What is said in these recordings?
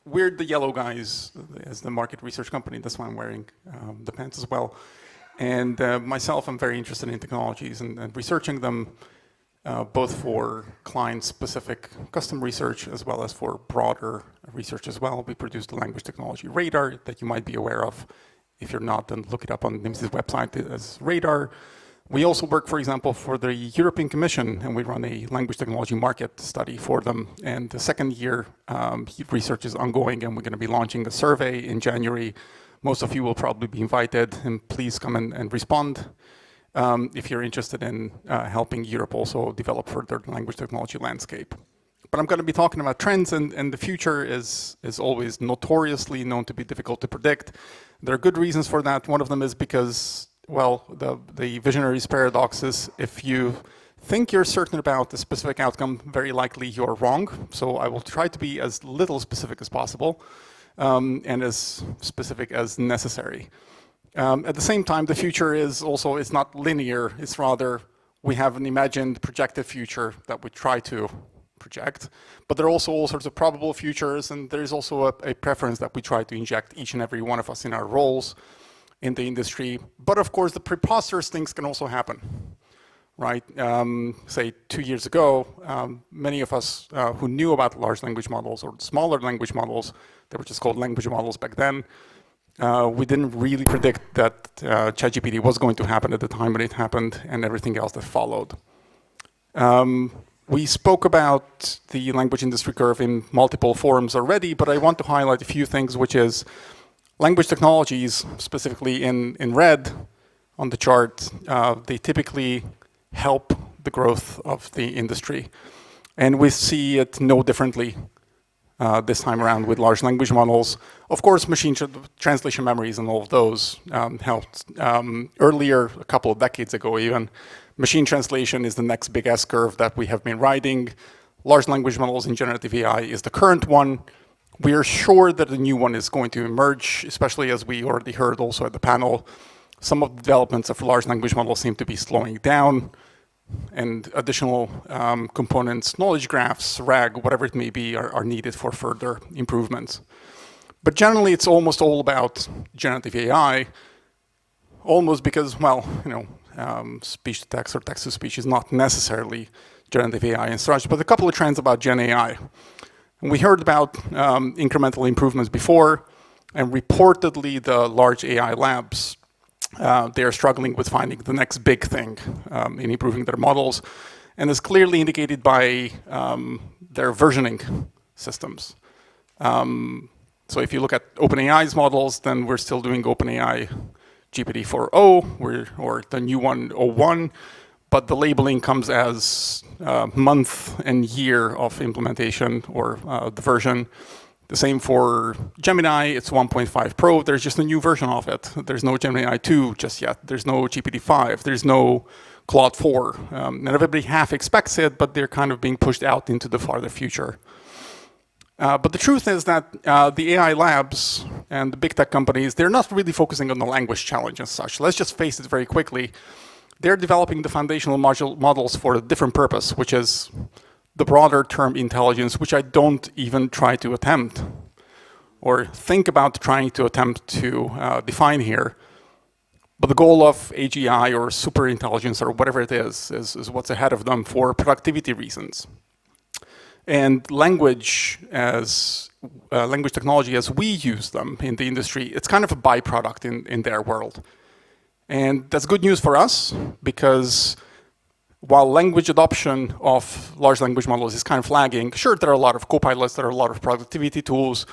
we're the yellow guys as the market research company. That's why I'm wearing the pants as well. And myself, I'm very interested in technologies and researching them, both for client-specific custom research as well as for broader research as well. We produce the language technology radar that you might be aware of. If you're not, then look it up on Nimdzi's website as radar. We also work, for example, for the European Commission, and we run a language technology market study for them. And the second year research is ongoing, and we're going to be launching a survey in January. Most of you will probably be invited, and please come and respond if you're interested in helping Europe also develop further language technology landscape. But I'm going to be talking about trends, and the future is always notoriously known to be difficult to predict. There are good reasons for that. One of them is because, well, the visionary's paradox is if you think you're certain about a specific outcome, very likely you're wrong. So I will try to be as little specific as possible and as specific as necessary. At the same time, the future is also, it's not linear. It's rather, we have an imagined projected future that we try to project, but there are also all sorts of probable futures, and there is also a preference that we try to inject each and every one of us in our roles in the industry. But of course, the preposterous things can also happen, right? Say 2 years ago, many of us who knew about large language models or smaller language models, they were just called language models back then, we didn't really predict that ChatGPT was going to happen at the time when it happened and everything else that followed. We spoke about the language industry curve in multiple forums already, but I want to highlight a few things, which is language technologies, specifically in red on the chart, they typically help the growth of the industry. And we see it no differently this time around with large language models. Of course, machine translation memories and all of those helped. Earlier, a couple of decades ago even, machine translation is the next big S-curve that we have been riding. Large language models in generative AI is the current one. We are sure that a new one is going to emerge, especially as we already heard also at the panel. Some of the developments of large language models seem to be slowing down, and additional components, knowledge graphs, RAG, whatever it may be, are needed for further improvements. But generally, it's almost all about generative AI, almost because, well, you know, speech to text or text to speech is not necessarily generative AI and such, but a couple of trends about Gen AI. And we heard about incremental improvements before, and reportedly the large AI labs, they are struggling with finding the next big thing in improving their models, and is clearly indicated by their versioning systems. So if you look at OpenAI's models, then we're still doing OpenAI GPT-4o, or the new one, o1, but the labeling comes as month and year of implementation or the version. The same for Gemini, it's 1.5 Pro, there's just a new version of it. There's no Gemini 2 just yet, there's no GPT-5, there's no Claude 4. And everybody half expects it, but they're kind of being pushed out into the farther future. But the truth is that the AI labs and the big tech companies, they're not really focusing on the language challenge as such. Let's just face it very quickly. They're developing the foundational models for a different purpose, which is the broader term intelligence, which I don't even try to attempt or think about trying to attempt to define here. But the goal of AGI or super intelligence or whatever it is what's ahead of them for productivity reasons. And language technology as we use them in the industry, it's kind of a byproduct in their world. And that's good news for us, because while language adoption of large language models is kind of lagging, sure, there are a lot of copilots, there are a lot of productivity tools.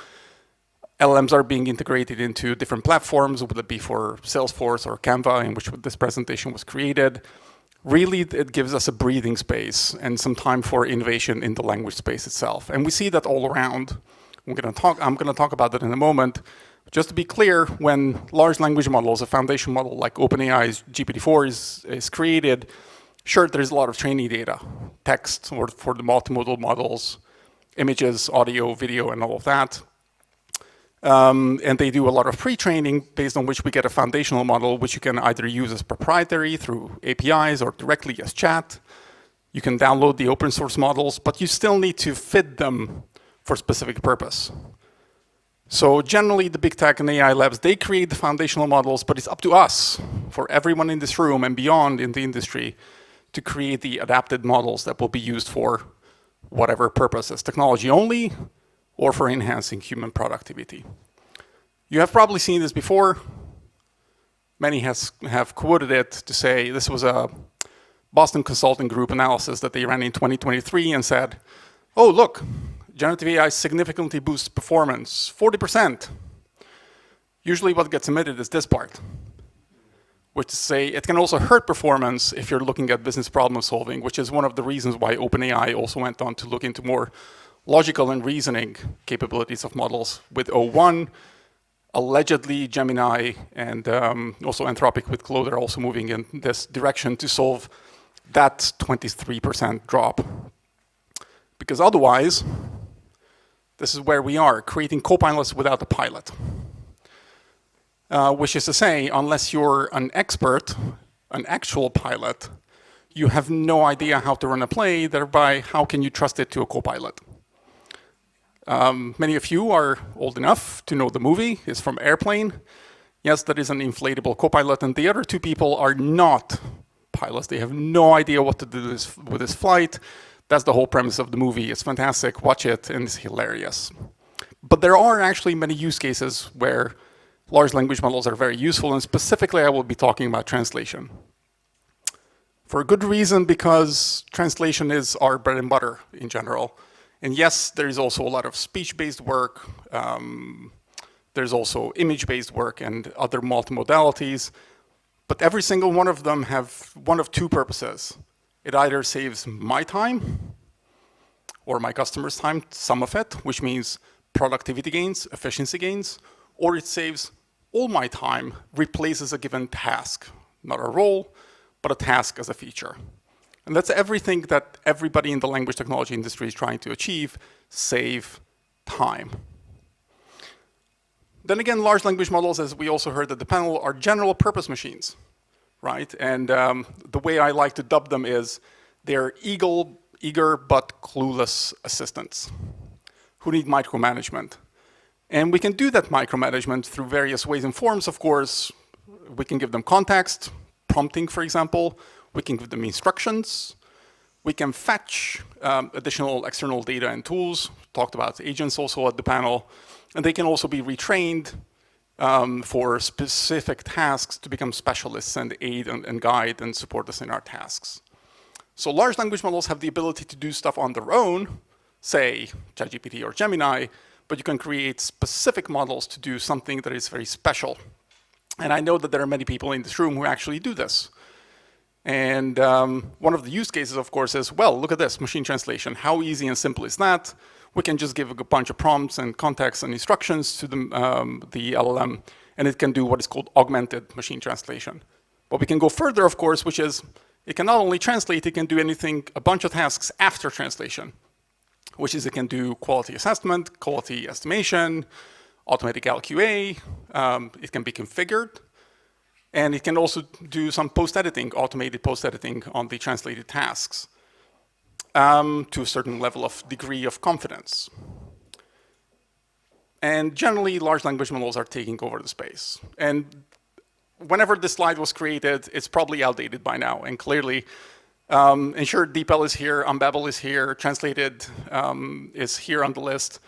LLMs are being integrated into different platforms, whether it be for Salesforce or Canva, in which this presentation was created. Really, it gives us a breathing space and some time for innovation in the language space itself. And we see that all around. I'm going to talk about that in a moment. Just to be clear, when large language models, a foundation model like OpenAI's GPT-4 is created, sure, there's a lot of training data, text or for the multimodal models, images, audio, video, and all of that. And they do a lot of pre-training based on which we get a foundational model, which you can either use as proprietary through APIs or directly as chat. You can download the open source models, but you still need to fit them for a specific purpose. So generally, the big tech and AI labs, they create the foundational models, but it's up to us, for everyone in this room and beyond in the industry, to create the adapted models that will be used for whatever purposes, technology only, or for enhancing human productivity. You have probably seen this before. Many have quoted it to say this was a Boston Consulting Group analysis that they ran in 2023 and said, oh, look, generative AI significantly boosts performance, 40%. Usually what gets omitted is this part, which is to say it can also hurt performance if you're looking at business problem solving, which is one of the reasons why OpenAI also went on to look into more logical and reasoning capabilities of models with O1. Allegedly, Gemini and also Anthropic with Claude are also moving in this direction to solve that 23% drop. Because otherwise, this is where we are, creating copilots without a pilot. Which is to say, unless you're an expert, an actual pilot, you have no idea how to run a play, thereby how can you trust it to a copilot? Many of you are old enough to know the movie. It's from Airplane. Yes, that is an inflatable copilot, and the other two people are not pilots. They have no idea what to do with this flight. That's the whole premise of the movie. It's fantastic. Watch it, and it's hilarious. But there are actually many use cases where large language models are very useful, and specifically I will be talking about translation. For a good reason, because translation is our bread and butter in general. And yes, there is also a lot of speech-based work. There's also image-based work and other multimodalities. But every single one of them have one of two purposes. It either saves my time or my customer's time, some of it, which means productivity gains, efficiency gains, or it saves all my time, replaces a given task, not a role, but a task as a feature. And that's everything that everybody in the language technology industry is trying to achieve, save time. Then again, large language models, as we also heard at the panel, are general purpose machines, right? And the way I like to dub them is they're eager but clueless assistants who need micromanagement. And we can do that micromanagement through various ways and forms, of course. We can give them context, prompting, for example. We can give them instructions. We can fetch additional external data and tools. Talked about agents also at the panel. And they can also be retrained for specific tasks to become specialists and aid and guide and support us in our tasks. So large language models have the ability to do stuff on their own, say ChatGPT or Gemini, but you can create specific models to do something that is very special. And I know that there are many people in this room who actually do this. And one of the use cases, of course, is, well, look at this, machine translation. How easy and simple is that? We can just give a bunch of prompts and context and instructions to the LLM, and it can do what is called augmented machine translation. But we can go further, of course, which is it can not only translate, it can do a bunch of tasks after translation, which is it can do quality assessment, quality estimation, automatic LQA, it can be configured, and it can also do some post-editing, automated post-editing on the translated tasks to a certain level of degree of confidence. And generally, large language models are taking over the space. And whenever this slide was created, it's probably outdated by now. And clearly, Ensure DeepL is here, Unbabel is here, Translated is here on the list.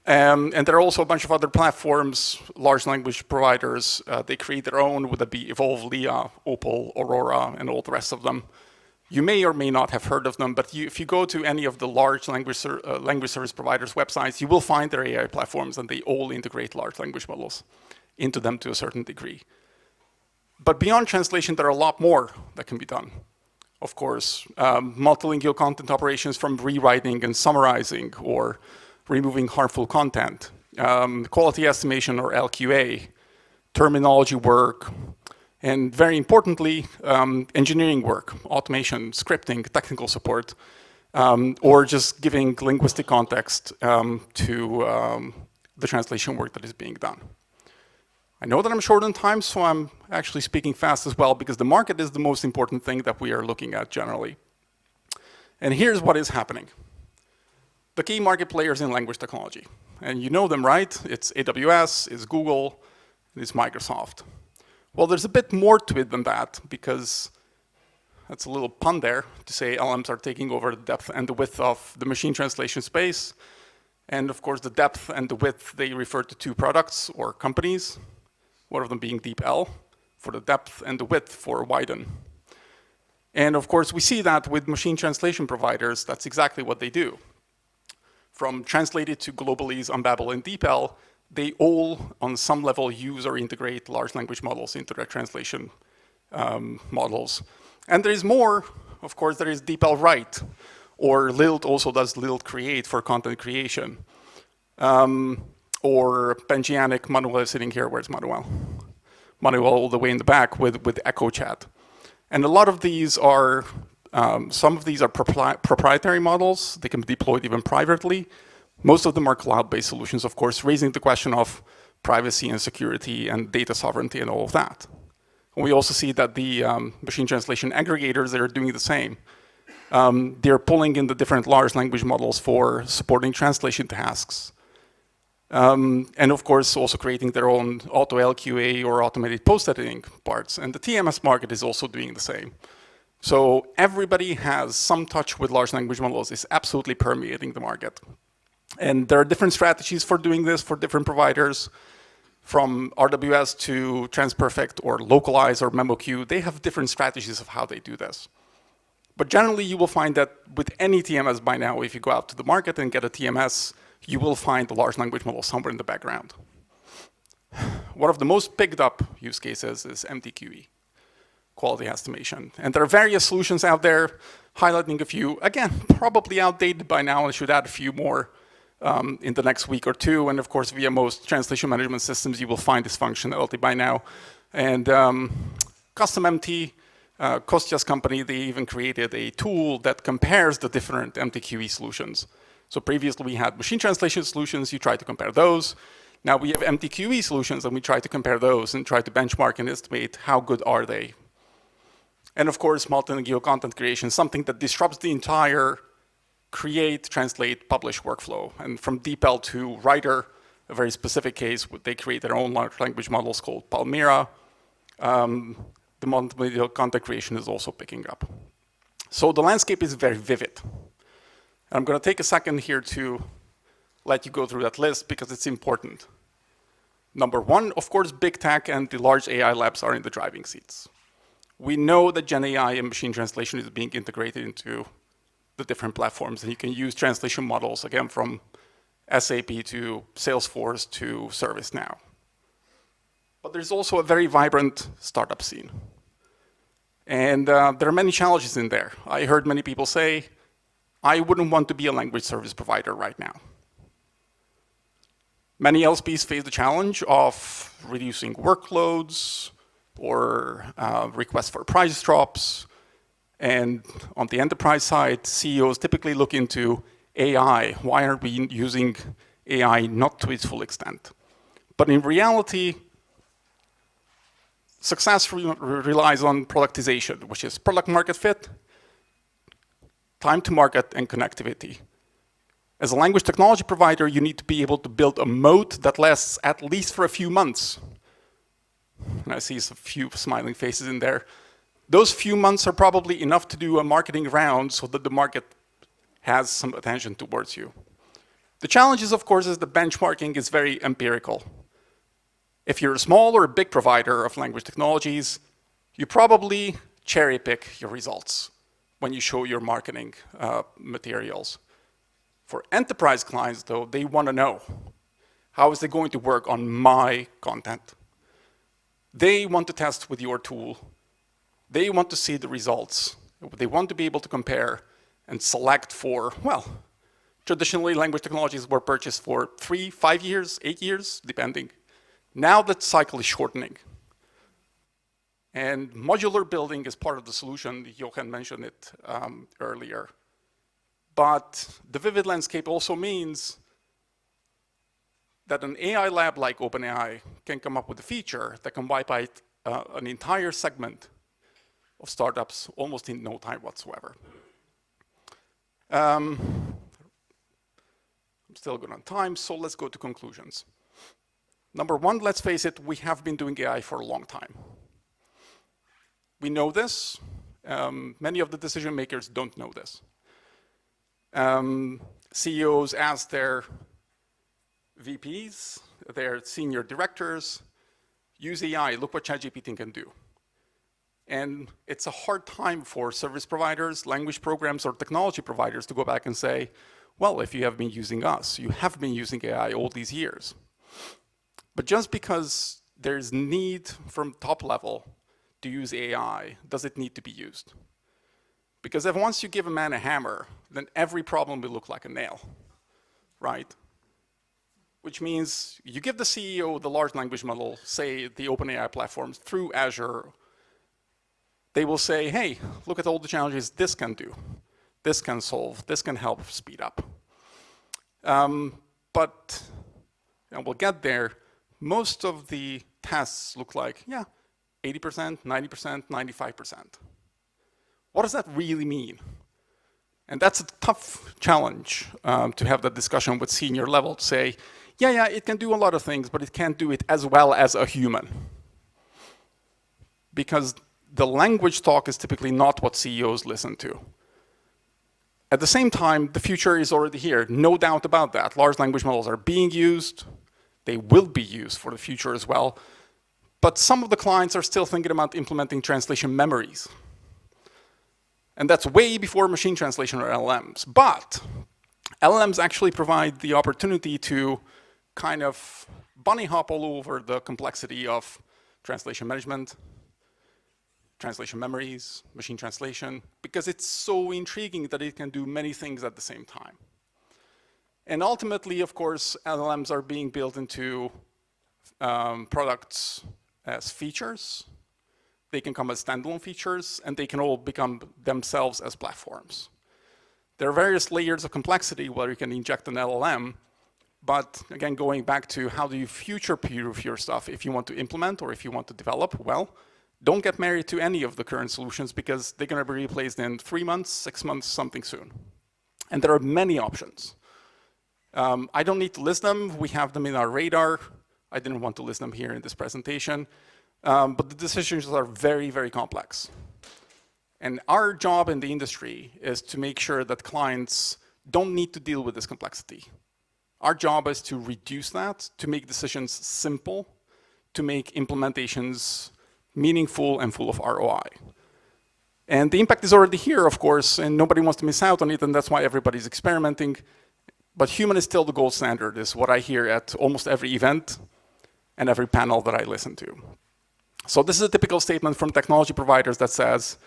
And there are also a bunch of other platforms, large language providers. They create their own, would that be Evolve, Leah, Opal, Aurora, and all the rest of them. You may or may not have heard of them, but if you go to any of the large language service providers' websites, you will find their AI platforms, and they all integrate large language models into them to a certain degree. But beyond translation, there are a lot more that can be done. Of course, multilingual content operations from rewriting and summarizing or removing harmful content, quality estimation or LQA, terminology work, and very importantly, engineering work, automation, scripting, technical support, or just giving linguistic context to the translation work that is being done. I know that I'm short on time, so I'm actually speaking fast as well, because the market is the most important thing that we are looking at generally. And here's what is happening. The key market players in language technology. And you know them, right? It's AWS, it's Google, it's Microsoft. Well, there's a bit more to it than that, because that's a little pun there to say LMs are taking over the depth and the width of the machine translation space. And of course, the depth and the width, they refer to two products or companies, one of them being DeepL for the depth and the width for widen. And of course, we see that with machine translation providers, that's exactly what they do. From translated to globallese on Babel and DeepL, they all, on some level, use or integrate large language models into their translation models. And there is more. Of course, there is DeepL Write, or Lilt also does Lilt Create for content creation. Or Benjianic, Manuel is sitting here. Where's Manuel? Manuel all the way in the back with Echo Chat. And a lot of these are, some of these are proprietary models. They can be deployed even privately. Most of them are cloud-based solutions, of course, raising the question of privacy and security and data sovereignty and all of that. And we also see that the machine translation aggregators, they're doing the same. They're pulling in the different large language models for supporting translation tasks. And of course, also creating their own auto LQA or automated post-editing parts. And the TMS market is also doing the same. So everybody has some touch with large language models. It's absolutely permeating the market. And there are different strategies for doing this for different providers. From RWS to Transperfect or Localize or MemoQ, they have different strategies of how they do this. But generally, you will find that with any TMS by now, if you go out to the market and get a TMS, you will find a large language model somewhere in the background. One of the most picked up use cases is MTQE, quality estimation. And there are various solutions out there, highlighting a few. Again, probably outdated by now, and should add a few more in the next week or two. And of course, via most translation management systems, you will find this functionality by now. And Custom MT, Kostya's company, they even created a tool that compares the different MTQE solutions. So previously we had machine translation solutions, you try to compare those. Now we have MTQE solutions and we try to compare those and try to benchmark and estimate how good are they. And of course, multilingual content creation, something that disrupts the entire create, translate, publish workflow. And from DeepL to Writer, a very specific case, they create their own large language models called Palmyra. The multilingual content creation is also picking up. So the landscape is very vivid. I'm going to take a second here to let you go through that list because it's important. Number one, of course, big tech and the large AI labs are in the driving seats. We know that Gen AI and machine translation is being integrated into the different platforms, and you can use translation models, again, from SAP to Salesforce to ServiceNow. But there's also a very vibrant startup scene. And there are many challenges in there. I heard many people say, I wouldn't want to be a language service provider right now. Many LSPs face the challenge of reducing workloads or requests for price drops. And on the enterprise side, CEOs typically look into AI. Why aren't we using AI not to its full extent? But in reality, success relies on productization, which is product market fit, time to market, and connectivity. As a language technology provider, you need to be able to build a moat that lasts at least for a few months. And I see a few smiling faces in there. Those few months are probably enough to do a marketing round so that the market has some attention towards you. The challenge is, of course, is the benchmarking is very empirical. If you're a small or a big provider of language technologies, you probably cherry pick your results when you show your marketing materials. For enterprise clients, though, they want to know, how is it going to work on my content? They want to test with your tool. They want to see the results. They want to be able to compare and select for, well, traditionally language technologies were purchased for 3, 5 years, 8 years, depending. Now that cycle is shortening. And modular building is part of the solution. Jochen mentioned it earlier. But the vivid landscape also means that an AI lab like OpenAI can come up with a feature that can wipe out an entire segment of startups almost in no time whatsoever. still good on time, so let's go to conclusions. Number one, let's face it, we have been doing AI for a long time. We know this. Many of the decision makers don't know this. CEOs ask their VPs, their senior directors, use AI, look what ChatGPT can do. And it's a hard time for service providers, language programs, or technology providers to go back and say, well, if you have been using us, you have been using AI all these years. But just because there's need from top level to use AI, does it need to be used? Because if once you give a man a hammer, then every problem will look like a nail, right? Which means you give the CEO the large language model, say the OpenAI platforms through Azure, they will say, hey, look at all the challenges this can do. This can solve, this can help speed up. But we'll get there. Most of the tests look like, yeah, 80%, 90%, 95%. What does that really mean? And that's a tough challenge to have that discussion with senior level to say, yeah, it can do a lot of things, but it can't do it as well as a human. Because the language talk is typically not what CEOs listen to. At the same time, the future is already here, no doubt about that. Large language models are being used. They will be used for the future as well. But some of the clients are still thinking about implementing translation memories. And that's way before machine translation or LLMs. But LLMs actually provide the opportunity to kind of bunny hop all over the complexity of translation management, translation memories, machine translation, because it's so intriguing that it can do many things at the same time. And ultimately, of course, LLMs are being built into products as features. They can come as standalone features, and they can all become themselves as platforms. There are various layers of complexity where you can inject an LLM, but again, going back to how do you future-proof your stuff if you want to implement or if you want to develop, well, don't get married to any of the current solutions because they're going to be replaced in 3 months, 6 months, something soon. And there are many options. I don't need to list them. We have them in our radar. I didn't want to list them here in this presentation. But the decisions are very, very complex. And our job in the industry is to make sure that clients don't need to deal with this complexity. Our job is to reduce that, to make decisions simple, to make implementations meaningful and full of ROI. And the impact is already here, of course, and nobody wants to miss out on it, and that's why everybody's experimenting. But human is still the gold standard, is what I hear at almost every event and every panel that I listen to. So this is a typical statement from technology providers that says,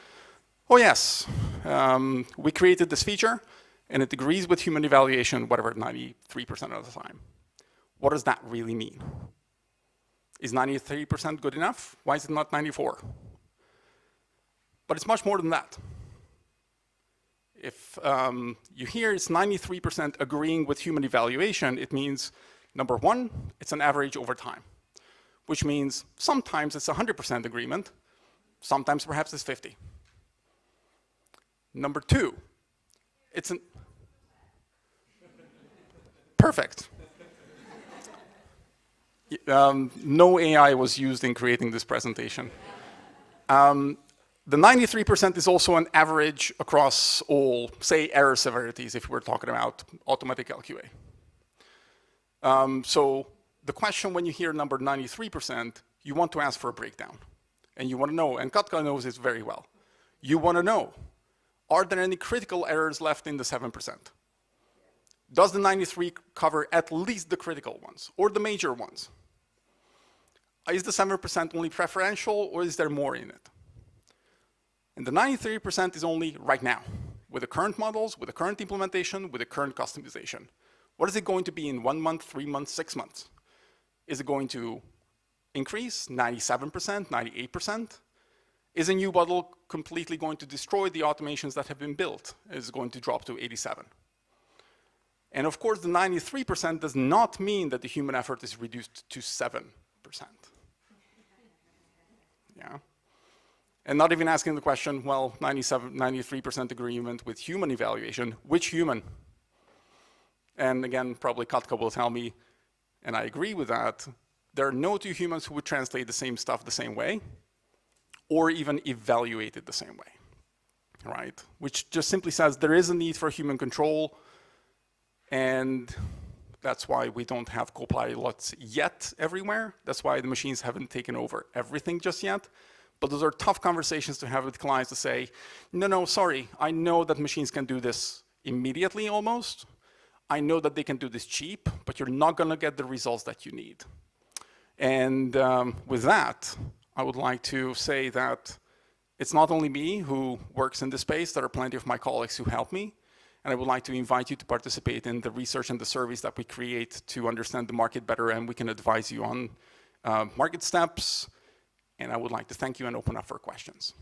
oh yes, we created this feature, and it agrees with human evaluation, whatever, 93% of the time. What does that really mean? Is 93% good enough? Why is it not 94? But it's much more than that. If you hear it's 93% agreeing with human evaluation, it means, number one, it's an average over time, which means sometimes it's 100% agreement, sometimes perhaps it's 50. Number two, it's an perfect. No AI was used in creating this presentation. The 93% is also an average across all, say, error severities, if we're talking about automatic LQA. So the question when you hear number 93%, you want to ask for a breakdown. And you want to know, and Katka knows this very well. You want to know, are there any critical errors left in the 7%? Does the 93 cover at least the critical ones, or the major ones? Is the 7% only preferential, or is there more in it? And the 93% is only right now, with the current models, with the current implementation, with the current customization. What is it going to be in 1 month, 3 months, 6 months? Is it going to increase 97%, 98%? Is a new model completely going to destroy the automations that have been built? Is it going to drop to 87? And of course, the 93% does not mean that the human effort is reduced to 7%. Yeah. And not even asking the question, well, 93% agreement with human evaluation, which human? And again, probably Katka will tell me, and I agree with that, there are no two humans who would translate the same stuff the same way, or even evaluate it the same way, right? Which just simply says there is a need for human control, and that's why we don't have copilots yet everywhere. That's why the machines haven't taken over everything just yet. But those are tough conversations to have with clients to say, no, sorry, I know that machines can do this immediately almost. I know that they can do this cheap, but you're not going to get the results that you need. And with that, I would like to say that it's not only me who works in this space. There are plenty of my colleagues who help me. And I would like to invite you to participate in the research and the surveys that we create to understand the market better, and we can advise you on market steps. And I would like to thank you and open up for questions.